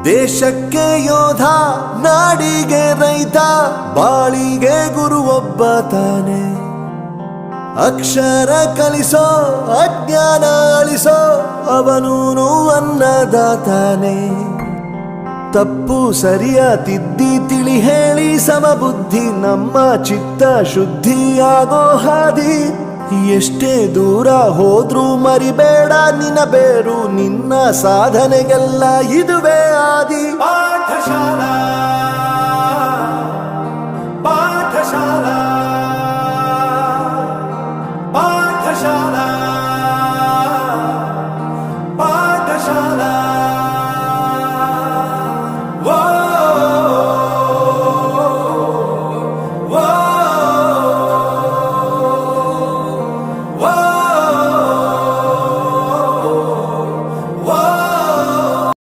ದೇಶಕ್ಕೆ ಯೋಧ, ನಾಡಿಗೆ ರೈತ, ಬಾಳಿಗೆ ಗುರು ಒಬ್ಬ ತಾನೆ. ಅಕ್ಷರ ಕಲಿಸೋ, ಅಜ್ಞಾನ ಅಳಿಸೋ, ಅವನೂನು ಅನ್ನದಾತಾನೆ. ತಪ್ಪು ಸರಿಯ ತಿದ್ದಿ ತಿಳಿ ಹೇಳಿ ಸಮಬುದ್ಧಿ ನಮ್ಮ ಚಿತ್ತ ಶುದ್ಧಿಯಾಗೋ ಹಾದಿ. ಎಷ್ಟೇ ದೂರ ಹೋದ್ರೂ ಮರಿಬೇಡ ನಿನ್ನ ಬೇರು, ನಿನ್ನ ಸಾಧನೆಗೆಲ್ಲ ಇದುವೇ ಆದಿ. ಪಾಠಶಾಲಾ ಪಾಠಶಾಲಾ ಪಾಠಶಾಲಾ ಪಾಠಶಾಲಾ. Whoa.